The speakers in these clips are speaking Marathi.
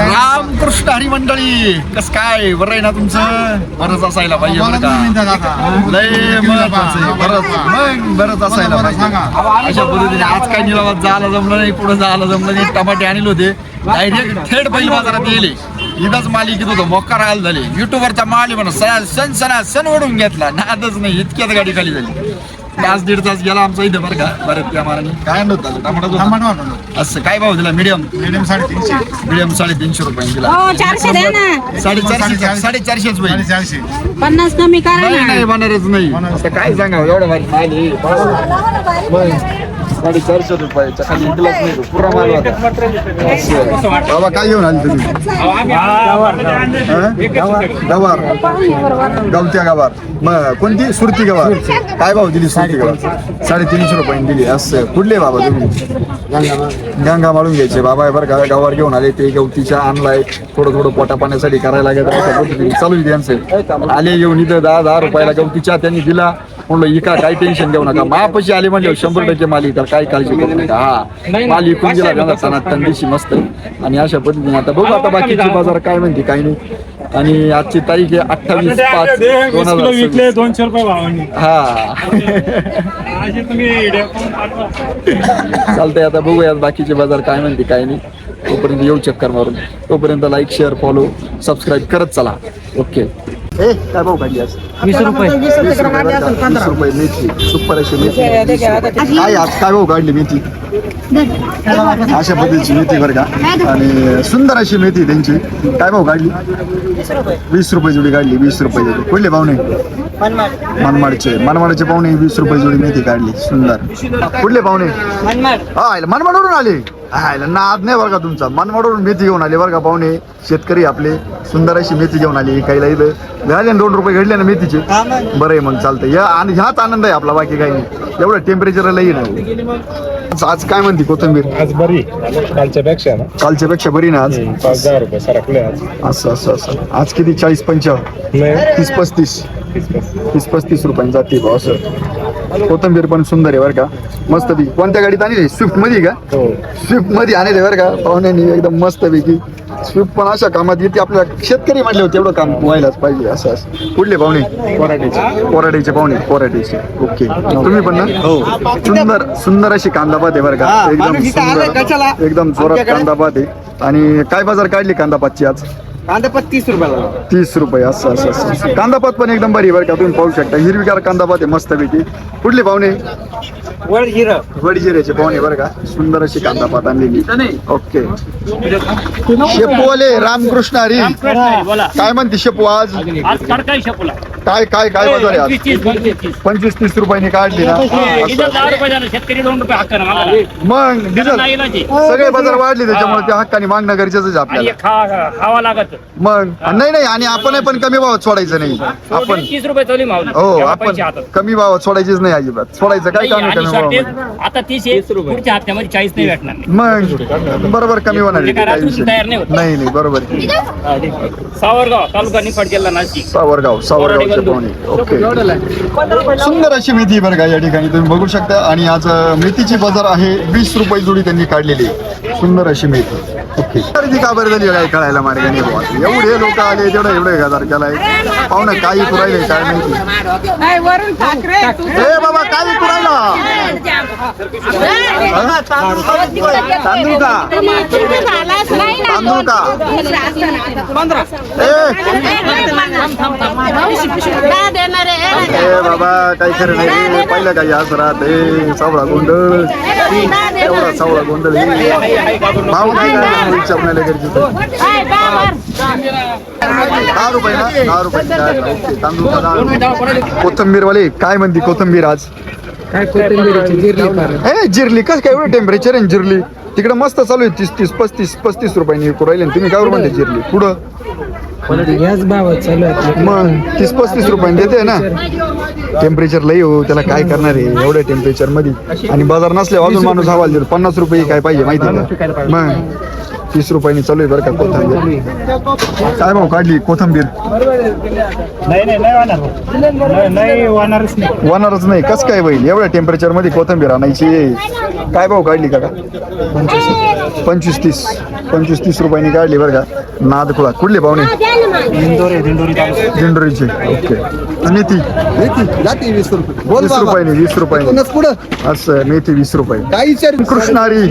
रामकृष्ण हरी मंडळी, कस काय बरं आहे ना तुमचं? बरंच असायला पाहिजे बरं का, लय बरंच असायला पाहिजे. अशा पद्धतीने आज काय निलावात जायला जमलं नाही, पुढे जायला जमलं नाही. टमाटे आणले होते डायरेक्ट थेट बैल बाजारात गेले. इथंच माल इकत होतो, मोकार हाल झाले. युट्यूबरचा माल म्हणून सण ओढून घेतला, नादच नाही, इतक्यात गाडी खाली झाली. तास दीड तास गेला आमचा इथं बरं का. बरं त्या माराने काय आणलं होतं टमाटा? असं काय भाव दिला? मीडियम 350 रुपये दिला. 450 पाहिजे. 50 कमी करा. नाही बनणारच नाही. आता काय सांगावं, एवढं भारी 450 रुपयाचा खाली दिलाच नाही तो, पुरा माल होता. बाबा काय घेऊन आले तुम्ही? गवार, गावत्या गवार. मग कोणती? सुरती गवार. काय भाव दिली सुरती गवार? 350 रुपयांनी दिली. असं कुठले बाबा तुम्ही? गंगा माळून घ्यायचे बाबा आहे बरं का. गवार घेऊन आले ते, गवतीच्या आणलाय. थोडं पोटा पाण्यासाठी करायला लागत चालू आहे त्यांचं. आले घेऊन इथं 10 रुपयाला गवतीच्या त्यांनी दिला. म्हणलं इका काही टेन्शन घेऊ नका, मापाशी आले म्हणजे 100% माल तर काय काळजी करू नका. हा माल इकून गेला त्यांना तंदीशी मस्त. आणि अशा पद्धतीने आता बघू आता बाकीचे बाजार काय म्हणते काय नाही. आणि आजची तारीख आहे 28/5/2020. 200 रुपये भावानी. हा चालतंय. आता बघूया बाकीचे बाजार काय म्हणते काय नाही. तोपर्यंत येऊ चक्कर मारून. तोपर्यंत लाईक शेअर फॉलो सबस्क्राईब करत चला. ओके. काय भाऊ काढली आज? 20 रुपये. 20 रुपये मेथी, सुपर अशी मेथी. काय आज काय भाऊ काढली मेथी? अशा पद्धतीची मेथी बरं का. आणि सुंदर अशी मेथी त्यांची. काय भाऊ काढली? 20 रुपये जोडी काढली. 20 रुपये जोडी. कुठले पाहुणे? मनमाडचे पाहुणे 20 रुपये जोडी मेथी काढली. सुंदर. कुठले पाहुणे? हा मनमाडवरून आले. नाद नाही बरं का तुमचा. मनमाडवरून मेथी घेऊन आले बरं का पाहुणे. शेतकरी आपले सुंदर अशी मेथी घेऊन आली. काहीला इथं झाले 2 रुपये घडले ना मेथीचे. बरं आहे मग चालतंय. आणि ह्याच आनंद आहे आपला, बाकी काही नाही. एवढं टेम्परेचरला येईल. आज काय म्हणते कोथिंबीर? आज बरी, कालच्यापेक्षा बरी ना आज. 5-10 रुपये सरकले आज. असं आज किती? 40-50, 30-35, 30-35 रुपयांनी जाते भाऊ. असं कोथिंबीर पण सुंदर आहे बरं का. मस्त पैकी. कोणत्या गाडीत आणली? स्विफ्ट मध्ये का? स्विफ्ट मध्ये आणले बरं का पाहुण्यांनी. एकदम मस्त पैकी. स्विफ्ट पण अशा कामात येते आपल्याला. शेतकरी म्हटले होते तेवढं काम व्हायलाच पाहिजे. असं कुठले पाहुणे? कोराटेचे पाहुणे. कोराटेचे. ओके. तुम्ही पण ना? सुंदर अशी कांदापात आहे बरं का. एकदम सुंदर, एकदम जोरात कांदापात आहे. आणि काय बाजार काढली कांदापातची आज? कांदापात 30 रुपयाला. 30 रुपये. असं कांदापात पण एकदम बरी बरं का. तुम्ही पाहू शकता हिरवीगार कांदापात आहे मस्त पैकी. कुठले पाहुणे? वडजिऱ्याचे पाहुणे बरं का. सुंदर अशी कांदापात आणलेली. ओके. शेपूवाले रामकृष्ण हरी. काय म्हणते शेपू आज? काय काय काय बाजार आहे आज? 25-30 रुपयांनी काढली ना. मग डिझेल सगळे बाजार वाढले त्याच्यामुळे त्या हक्काने मागणं गरजेचं आहे आपल्याला. मग नाही आणि आपण पण कमी भावात सोडायचं नाही. आपण 30 रुपये हो आपण कमी भावात सोडायचीच नाही अजिबात. सोडायचं काय काम कमी भावात. आता 30 पुढच्या हप्त्यामध्ये 40 नाही भेटणार. मग बरोबर कमी होणार नाही बरोबर. सावरगाव तालुका निफाड जिल्हा नाशिक. सावरगावचे पाहुणे. ओके. सुंदर अशी मेथी बरं का या ठिकाणी तुम्ही बघू शकता. आणि आज मेथीची बाजार आहे 20 रुपये जोडी त्यांनी काढलेली. सुंदर अशी मेथी. ओके. खरेदी का बरं झाली काय कळायला मार्गाने. एवढे लोक आले तेवढे बाजार केलाय पाहुणे. काही पुरायले काय माहिती. हे बाबा काही पुरायला तांदूळ का? बाबा काही खरं नाही. पहिलं काही असं राहते. सावळा गोंधळ, एवढा सावळा गोंधळ. भाव नाही काय विचारण्याला गरजेचं. 10 रुपये ना. 10 रुपये तांदूळ. कोथंबीरवाले काय म्हणते कोथंबीर आज? काय कोथिंबीर जिरली कसं काय एवढं टेम्परेचर आहे जिरली? तिकडे मस्त चालू आहे. 30-35 रुपयांनी राहिले. तुम्ही काय म्हणते जिरली? पुढं याच भावात चालू आहे. मग 30-35 रुपयांनी देते ना. टेम्परेचर लई हो, त्याला काय करणार आहे एवढ्या टेम्परेचर मध्ये. आणि बाजार नसल्यावर अजून माणूस हवाल देतो. 50 रुपये काय पाहिजे माहिती का? मग 30 रुपयांनी चालू आहे बरं का कोथंबीर. काय भाऊ काढली कोथंबीर? वाहणारच नाही. कसं काय होईल एवढ्या टेम्परेचर मध्ये कोथंबीर आणायची? काय भाऊ काढली का? 25-30. 25-30 रुपयांनी काढली बरं का. नाद खुळा कुठले पाहुणे दिंडोरीचे. ओके. मेथी जाते 20 रुपये. 20 रुपयांनी 20 रुपयांनी असं मेथी 20 रुपये. कृष्णारी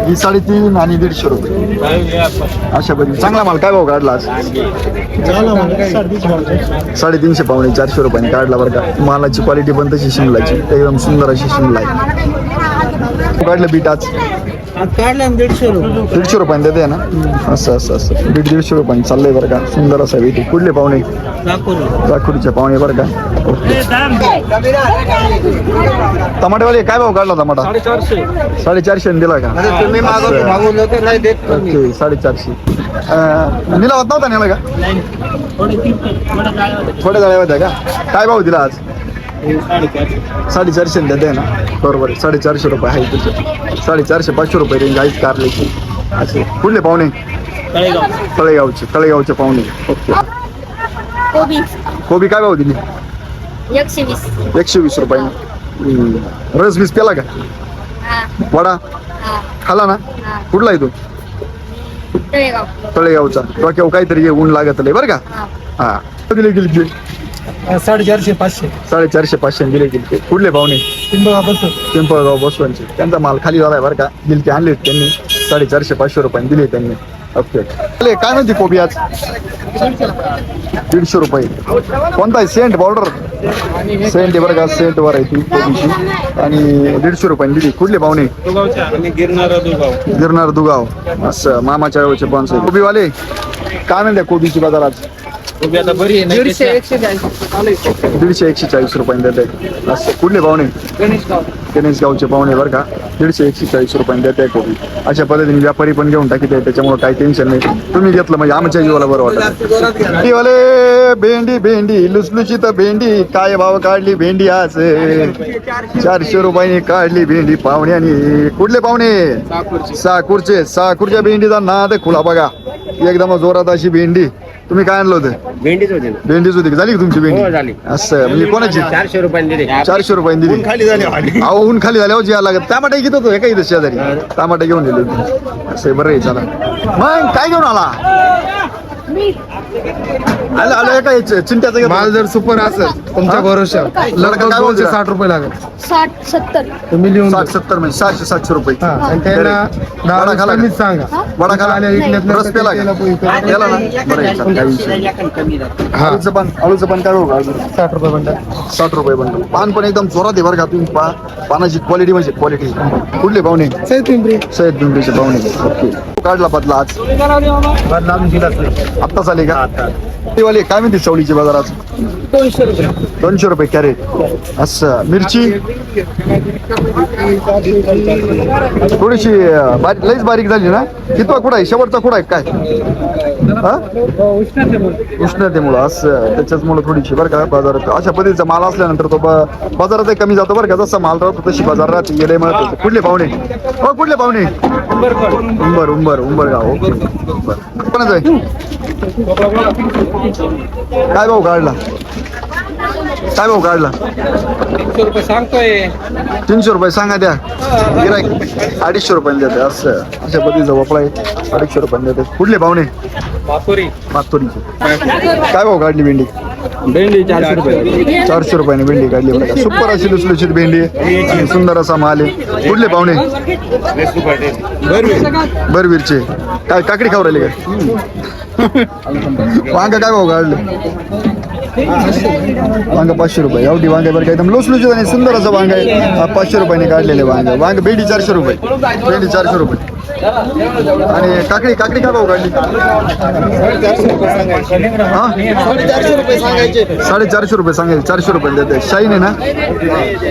ही 3.5 आणि 150 रुपये अशा पद्धती. चांगला माल काय भाव काढला आज? 350 पाहुणे 400 रुपयांनी काढला बरं का. मालाची क्वालिटी पण तशी शिमलाची एकदम सुंदर अशी शिमला आहे. काढलं बीट आज काढला 150 रुपये. 150 रुपयांनी देते ना. असं असं असं बीट 150 रुपयांनी चाललंय बरं का. सुंदर असा बीट. कुठले पाहुणे? लाखोरीचे पाहुणे बरं का. ओके. टमाटेवाले काय भाव काढला टमाटा? 450 दिला का? तुम्ही मागवलं तर नाही देत. ओके 450. निलावात नव्हता नेला का? थोड्या जाळ्या होत्या का? काय भाव दिला आज? 450 देते ना. बरोबर आहे. 450 रुपये आहे तुझे. 450-500 रुपये रेंज आहेच कारल्याची. असे कुठले पाहुणे? तळेगावचे पाहुणे. ओके. कोबी काय भाव दिली? 120 रुपये. रस बीस पेला का? वडा खाला ना? कुठला आहे तू? तळेगावचा. डोक्यावर काहीतरी ऊन लागत लय बरं का. हा दिले गेली 450-500. 450-500 दिले गेले. कुठले पाहुणे? पिंपळगाव बसवांचे. त्यांचा माल खाली झालाय बरं का. गिलके आणले होते त्यांनी. 450-500 रुपये दिले त्यांनी. ओके. काय म्हणते कोबी आज? 150 रुपये. कोणता आहे? सेंट बॉर्डर सेंट आहे बरं का. सेंट वर आहे ती कोबीची आणि 150 रुपयांनी दिली. कुठले पाहुणे? गिरणार दुगाव. असं मामाच्या गावचे पाहुणे. कोबीवाले काय म्हणते कोबीची बाजार आज? आता बरी आहे 150-140 रुपयांनी देते. असं कुठले पाहुणे? गणेश गावचे पाहुणे बरं का. 150-140 रुपयांनी देते कोबी. अशा पद्धतीने व्यापारी पण घेऊन टाकीत आहे. त्याच्यामुळे काही टेन्शन नाही. तुम्ही घेतलं म्हणजे आमच्या जीवाला बरं वाटत. भेंडीवाले भेंडी लुसलुशीत भेंडी. काय भाव काढली भेंडी आज? 400 रुपयांनी काढली भेंडी पाहुण्यानी. कुठले पाहुणे? साकूरच्या भेंडीचा नाद खुला बघा. एकदम जोरात अशी भेंडी. तुम्ही काय आणलं होतं? भेंडीच होती ना. भेंडीच होती. झाली का तुमची हो, भेंडी? झाली. असं म्हणजे कोणाची? 400 रुपयांनी दिले. 400 रुपयांनी दिली. खाली झाली. अहो ऊन खाली झाल्यावर यायला लागत. टमाटे घेत होतो एका इथं शेजारी. टमाटे घेऊन दिले असं बरं आहे. चला मग काय घेऊन आला? आलं एका चिंट्याचं घेतलं. माल जर सुपर असेल तुमच्या भरोशा लडका काय बोलतो? 60 रुपये लागेल. 60-70. तुम्ही लिहून 60-70 म्हणजे 600-700 रुपये. आणि त्यांना वडा खाला का? सांगा. वडा खाला? इकल्यात रस पेला का? पेला ना. बरं आहे. चला, काही विषय नाही. आळूचं पण काय बघा 60 रुपये म्हणतात. 60 रुपये बंडल. पान पण एकदम जोरात आहे बरं का. तुम्ही पानाची क्वालिटी म्हणजे क्वालिटी. कुठले पाहुणे? सय्यद पिंपरीचे पाहुणे. ओके. काढला बदला आज? आत्ताच आले का? वाले काय म्हणते चवळीची बाजारात? 200 रुपये कॅरेट. असं मिरची थोडीशी लईच बारीक झाली ना. कितवा कुठं आहे? शेवटचा कुठं आहे काय? उष्णतेमुळं असं त्याच्याचमुळं थोडीशी बरं का बाजारात. अशा पद्धतीचा माल असल्यानंतर तो बाजारातही कमी जातो बरं का. जसा माल राहतो तशी बाजार राहते. गेले म्हणत. कुठले पाहुणे? हो कुठले पाहुणे? उंबर गाव. कोणाचं आहे? काय भाऊ काढला? 300 रुपये सांगतोय. 300 रुपये सांगा द्या. गिराईक 250 रुपयांनी देते. असं अशा पद्धतीचा भोपळा आहे. 250 रुपयांनी देते. कुठले पाहुणे? मातोरीचे. काय भाऊ काढली भेंडी? 400 रुपयाने भेंडी काढली बरं का. सुपर अशी लुसलुशीत भेंडी आहे आणि सुंदर असा माल आहे. कुठले पाहुणे? बरवीरचे. काय काकडी खाऊ राहिले काय? वांग काय भाऊ काढले? वांग 500 रुपये. एवढी वांग बरं का. एकदम लुसलुशीत आणि सुंदर असं वांग आहे. 500 रुपयाने काढलेले वांग. भेंडी 400 रुपये. भेंडी 400 रुपये. आणि काकडी काय भाऊ काढली? 450 रुपये सांगायचे. 400 रुपये देते. शाईन आहे ना.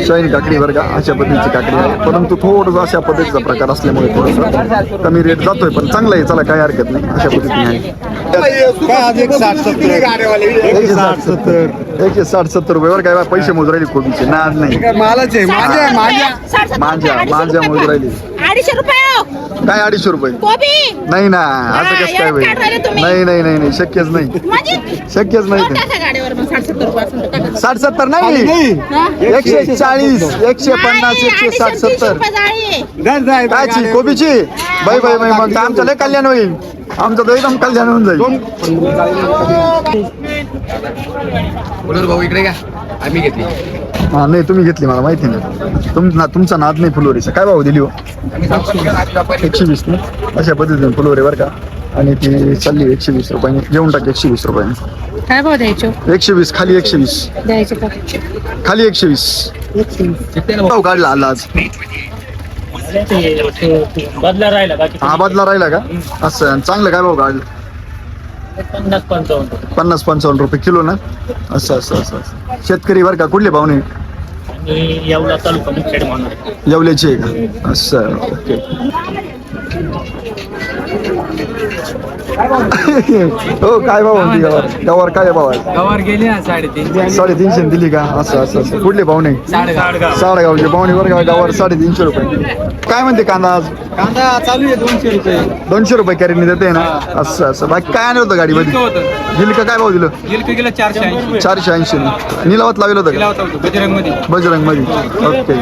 शाईन काकडी बरं का. अशा पद्धतीची काकडी आहे. परंतु थोडंसं अशा पद्धतीचा प्रकार असल्यामुळे थोडंसं कमी रेट जातोय. पण चांगला आहे. चला काही हरकत नाही. अशा पद्धतीने आहे. 160-70 रुपये बरं काय. पैसे मोजू राहिले कोबीचे. नाद नाही. मालाचे मांजा मोजू राहिली. 250 रुपये हो. काय 250 रुपये कोबी नाही ना, असं कसं काय एवढं काढून राहिले होईल? तुम्ही. नाही नाही नाही नाही, शक्यच नाही, म्हणजे शक्यच नाही कोण टाका गाडीवर मग 60-70 रुपये असेल तर टाका. 60-70 नाही, हा? 140, 150, 160, 70 रुपये जाळी आहे. कायची कोबीची बाई बाई बाई, मग तर आमचं लय कल्याण होईल, आमचं तर एकदम कल्याण होऊन जाईल. भाऊ इकडे का आम्ही घेतली हा नाही, तुम्ही घेतली मला माहिती नाही, तुमचा नाद नाही फुलोरीचा. काय भाव दिली हो? 120 ना, अशा पद्धतीने फुलोरी बरं का. आणि ती चालली 120 रुपयाने, घेऊन टाक 120 रुपयाने. काय भाव द्यायचो 120 खाली, 120 द्यायचे का खाली, 120 भाव काढला आला आज. बदला राहिला बाकी हा बदला राहिला का? असं चांगलं काय भाव काढलं? 50-55 50-55 रुपये किलो ना. असं असं असं असं. शेतकरी बरं का, कुठले पाहुणे? आणि येवला तालुका मुखेड म्हणून येवल्याचे आहे का? असं ओके. हो काय भाव म्हणते गवार? गवार काय भाव आहे? गवार गेले 350. 350 दिली का? असं असं असं. कुठले पाहुणे? साडेगावचे पाहुणे बरं का. गवार 350 रुपये. काय म्हणते कांदा आज? कांदा चालू आहे 200 रुपये. 200 रुपये कॅरेटने देते ना. असं असं. बाकी काय आणलं होतं गाडीमध्ये? गिलका काय भाव दिलं? गिलक गेला 480. 480. निलावात लावलं होतं का? बजरंग मध्ये. बजरंग मध्ये. ओके.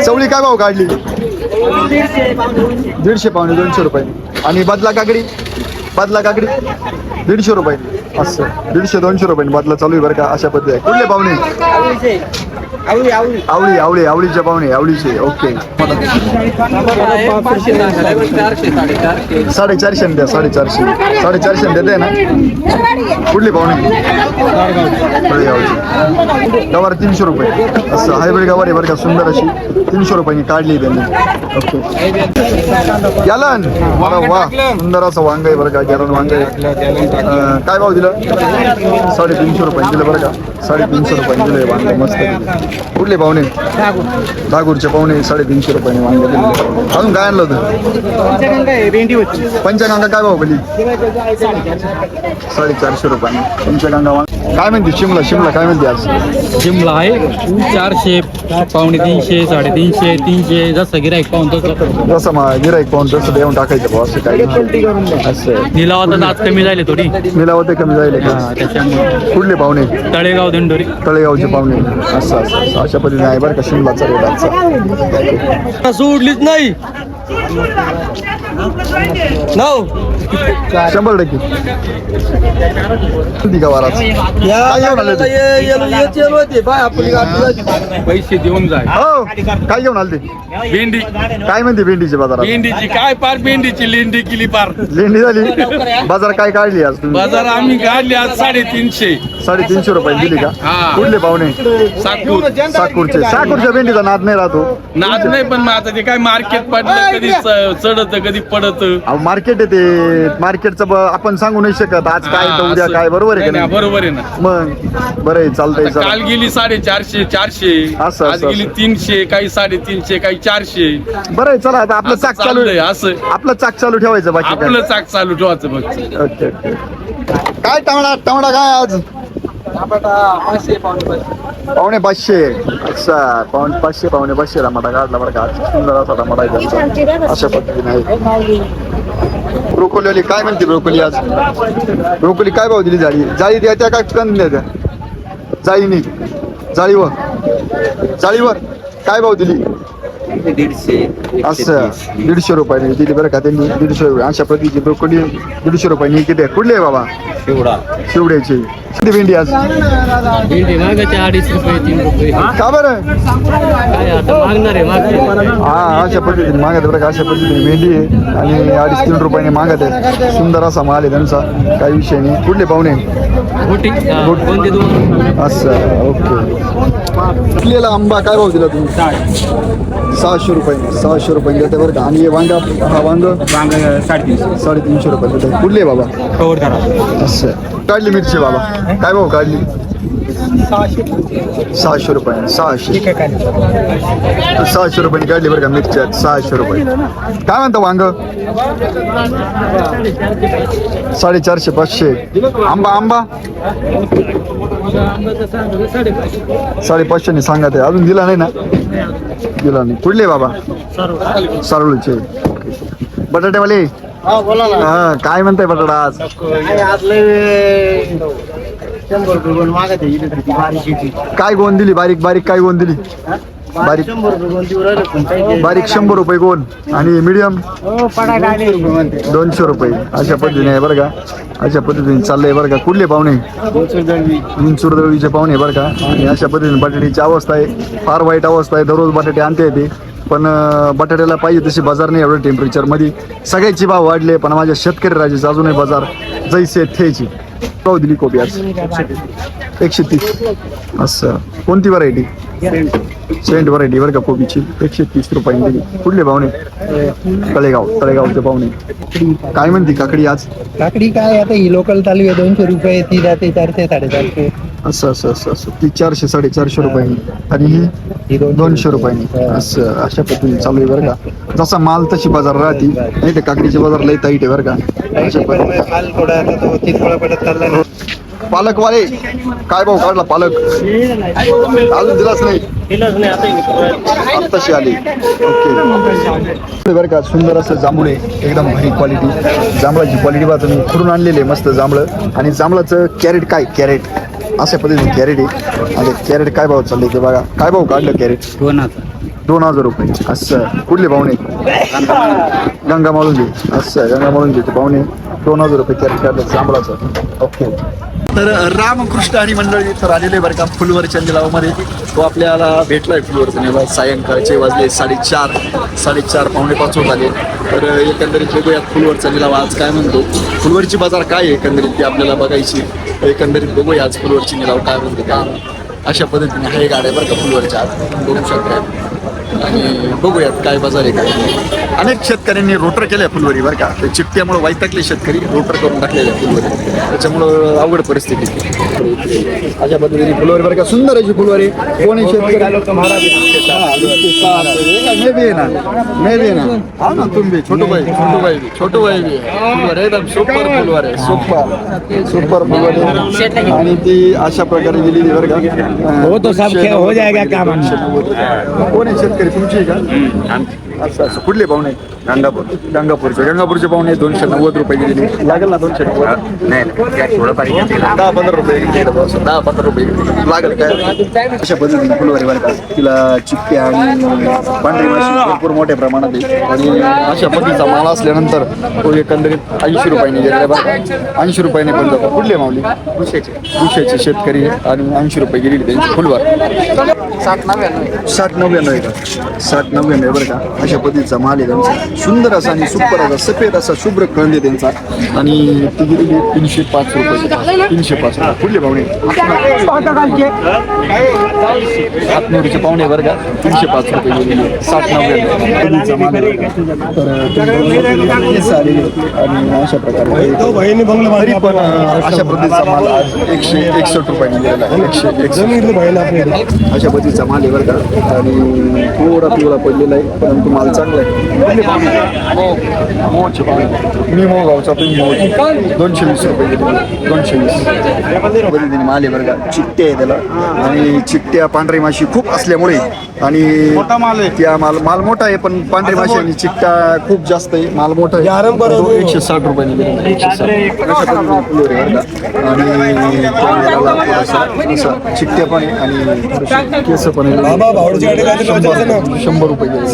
चवळी काय भाव काढली? 150 पावणे 200 रुपये. आणि बदला काकडी? बदला काकडी 150 रुपये. असं 150-200 रुपये बदला चालू आहे बरं का. अशा पद्धती आहे. कुठले पाहुणे? आवळी आवळीचे पाहुणे, आवळीचे. ओके. 450 द्या, 450 देते ना. कुठली पाहुणे? गवार 300 रुपये. असं हायब्रिड गवार आहे बरं का, सुंदर अशी 300 रुपयांनी काढली त्यांनी. ओके. गॅलन वा, सुंदर असं वांग आहे बरं का, गॅलन वांग आहे. काय भाव दिलं? 350 रुपये दिलं बरं का. 350 रुपये दिलं वांग, मस्त. कुठले पाहुणे? दागूरचे पाहुणे 350 रुपयाने वांगे दिले. अजून काय आणलं होतं? पंचगंगा काय भाव बोली? 450 रुपयाने पंचगंगा वांग. काय म्हणते शिमला काय म्हणते आज? शिमला आहे 400 पावणे 300 350 300 जसं गिराईक पाहून तसं. जसं मग गिराईक पाहून तसं देऊन टाकायचं भाऊ. असं काय असं निलावात आज कमी झाले थोडी. मिलावते कमी जाईल का? त्याच्यामुळे कुठले पाहुणे? तळेगाव दिंडोरी. तळेगावचे पाहुणे. असं असं अशा पद्धतीने आहे बरं का शिमलाचा रेट आजचा. सोडलीच नाही 100% किती गवाराच? काय घेऊन आले ते? पैसे देऊन जाय. हो काय घेऊन आले ते? भेंडी काय म्हणते भेंडीचे बाजारात? भेंडीची काय पार भेंडीची लेंडी केली पार. लेंडी झाली. बाजार काय काढली आज तुम्ही? बाजार आम्ही काढले आज 350. 350 रुपये दिली का? हा. कुठले पाहुणे? साकूर साकूरच्या भेंडीचा नाद नाही राहतो. नाच नाही पण मग आता ते काय मार्केट पडलं कधी चढत कधी पडत. मार्केट आहे ते. मार्केटचं आपण सांगू नाही शकत आज काय तर उद्या काय. बरोबर आहे का नाही? बरोबर आहे ना. मग बरं आहे, चालतंय. आता काल गेली 450 400. असं, आज असं, गेली असं. 300 काही 350 काही 400. बरं आहे, चला आता आपलं असं चाक चालू चाललंय, असं. आपलं चाक चालू ठेवायचं बाकी काय. आपलं चाक चालू ठेवायचं बघ. Okay okay. काय टमाटा काय आज? पावणे 500. अच्छा पावणे 500 टमाटा काढला बरं का. सुंदर असा टमाटा आहे त्यांचा. अशा पद्धतीने आहे. ब्रोकोली काय म्हणते ब्रोकोली आज? ब्रोकोली काय भाव दिली? जाळी द्यायच्या का कंद द्यायच्या? जाळीवर काय भाव दिली? 150 रुपयाने दिली बरं का त्यांनी. 150 रुपये अशा पद्धतीची ब्रोकोली 150 रुपयाने. किती कुठले आहे बाबा? शिवड्याची. किती भेंडी आज? भेंडी मागायचे 250 रुपये 3 रुपये. का बरं? काय आता मागणार आहे हा अशा पद्धतीने मागत बरं का. अशा पद्धतीने भेंडी आहे आणि 250-3 रुपयाने मागत आहे. सुंदर असा माल आहे त्यांचा, काही विषय नाही. कुठले पाहुणे? असं ओके. पिकलेला आंबा काय भाव दिला तुम्ही? 600 रुपये. 600 रुपये देते बरं का. आणि वांगा? हा वांग 350 रुपये देते. कुठले बाबा? असं काढली मिरची बाबा काय भाव काढली? 600 रुपये 600 रुपये काढली बरं का मिरच्या 600 रुपये. काय म्हणता वांग 450 500. आंबा 550 सांगा ते अजून दिला नाही ना. दिला नाही. कुठले बाबा सारोळचे. बटाटेवाले हा काय म्हणताय बटाटा आज 100 रुपये गोण मागत आहे. काय गोण दिली बारीक काय गोण दिली बारीक 100 रुपये गोण देऊ राहिले पण काही बारीक 100 रुपये गोण आणि मीडियम 200 रुपये. अशा पद्धतीने आहे बरं का. अशा पद्धतीने चाललंय बरं का. कुठले पाहुणे विंचुरदळवीचे पाहुणे बरं का. आणि अशा पद्धतीने बटाट्याची अवस्था आहे फार वाईट अवस्था आहे. दररोज बटाटे आणते येते पण बटाट्याला पाहिजे तशी बाजार नाही. एवढ्या टेम्परेचरमध्ये सगळ्याची भाव वाढले पण माझ्या शेतकरी राजाचे अजूनही बाजार जैसे थेची. भाव दिली कोबी आज 130. असं कोणती व्हरायटी सेंट व्हरायटी बरं का कोबीची 130 रुपयांनी दिली. कुठले पाहुणे तळेगावचे पाहुणे. काय म्हणते काकडी आज काकडी काय आता ही लोकल चालू आहे 200 रुपये ती जाते 400 450. असं ती 400 450 रुपयांनी आणि ही 200 रुपयांनी. असं अशा पद्धतीने चालू आहे बरं का. जसा माल तशी बाजार राहते नाही तर काकडीचे बाजार लई ताईट आहे बरं का. अशा पद्धतीने माल थोडा आता तो चितपळा पडत चालला ना. पालकवाले काय भाव काढला पालक अजून दिलाच नाही आत्ताशी आली. ओके बरं का. सुंदर असं जांभूळ आहे एकदम भारी क्वालिटी. जांभळाची क्वालिटी बघा तुम्ही खुडून आणलेली आहे मस्त जांभळं. आणि जांभळाचं कॅरेट काय कॅरेट अशा पद्धतीने कॅरेट आहे. आणि कॅरेट काय भाव चालले ते बघा. काय भाव काढलं कॅरेट 2000 रुपये. असं कुठले पाहुणे गंगा माळुंगे. असं गंगा माळुंगेचे पाहुणे 2000 रुपये कॅरेट काढलं जांभळाचं. ओके. तर रामकृष्ण आणि मंडळी इथं आलेले बरं का फुलवरच्या निलावामध्ये. तो आपल्याला भेटलाय फुलवरचा निलाव. सायंकाळचे वाजले 4:30 पावणे 5 होत आले. तर एकंदरीत बघूयात फुलवरचा निलाव आज काय म्हणतो. फुलवरची बाजार काय आहे एकंदरीत ती आपल्याला बघायची. एकंदरीत बघूया आज फुलवरची निलाव काय म्हणते काय. अशा पद्धतीने हे गाड्या बरं का फुलवरच्या आज बघू शकतात. आणि बघूयात काय बाजार आहे काय. अनेक शेतकऱ्यांनी रोटर केल्या फुलवरी बरं का. ते चिकट्यामुळे वैतागले शेतकरी रोटर करून टाकलेल्या फुलवरी त्याच्यामुळं अवघड परिस्थिती. अशा पद्धतीने फुलवरी बरं का. सुंदर अशी फुलवरी. कोणी शेतकरी मे बी ना हा ना तुम्ही छोटू भाई बी एकदम सुपर फुलवर आहे. सुपर फुलवर आहे. आणि ती अशा प्रकारे दिलेली बरं का. हो जाएगा काम. कोण आहे शेतकरी तुमची का. असं कुठले पाहुणे गंगापूरचे पाहुणे 290 रुपये दिलेली. लागेल ना 290 नाही 10-15 रुपये 10-15 रुपये लागेल काय. अशा पद्धतीने फुलवारी बरं का. तिला चिक्क्या आणि पांढरी माशी भरपूर मोठ्या प्रमाणात आहे. आणि अशा पद्धतीचा माल असल्यानंतर तो एकंदरीत 80 रुपयांनी गेलेला बरं का. 80 रुपयाने पण जातो. कुठले माऊली उशाचे शेतकरी आणि 80 रुपये गेलेली त्यांची फुलवार. 60-99 आहे का 60-99 बरं का. अशा पद्धतीचा माल आहे त्यांचा. सुंदर असा आणि सुपर असा सफेद असा शुभ्र कळंद आहे त्यांचा. आणि ती गेलेली 305 रुपये 305 रुपये. कुठले पाहुणे हातनूरचे पाहुणे बरं का 305 रुपये गेलेली 60-99 माल आहे. तर आणि अशा प्रकारे तरी पण अशा पद्धतीचा माल आज 161 रुपयांनी गेलेला आहे. 161 अशा पद्धतीचा माल आहे बरं का. आणि थोडा पिवळा पडलेला आहे परंतु माल चांगला आहे. मोहचे पाहुणे मी मोहगावचा तुम्ही मोह 220 रुपये गेले 220 पद्धतीने माल आहे बरं का. चिकटे आहे त्याला. आणि चिकट्या पांढरी माशी खूप असल्यामुळे आणि त्या माल मोठा आहे पण पांढरी माशी आणि चिकटा खूप जास्त आहे. माल मोठा आहे 160 रुपयांनी गेले 160. आणि चिकट्या पण आहे आणि केस पण आहे 100 रुपये गेले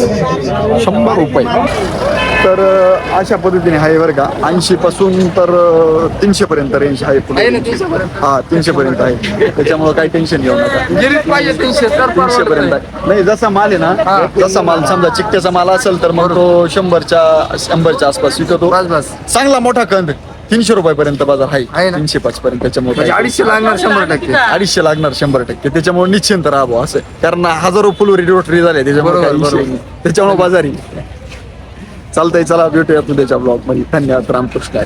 100 रुपये. तर अशा पद्धतीने आहे बरं का. 80 पासून तर 300 पर्यंत रेंज आहे. हा 300 पर्यंत आहे. त्याच्यामुळे काही टेन्शन घेऊ नका. 300 पर्यंत आहे. नाही जसा माल आहे ना जसा माल समजा चिकट्याचा माल असेल तर मग तो 100च्या आसपास विकतो. चांगला मोठा कंद 300 रुपयापर्यंत बाजार आहे 305 पर्यंत. त्याच्यामुळे 250 लागणार 100%. 250 लागणार 100%. त्याच्यामुळे निश्चिंत राहावं असं. कारण हजारो फुलवरी रोटरी झाले त्याच्यामुळे बाजारी चालतंय. चला भेटूया उद्याच्या ब्लॉग मध्ये. धन्यवाद. रामकृष्ण.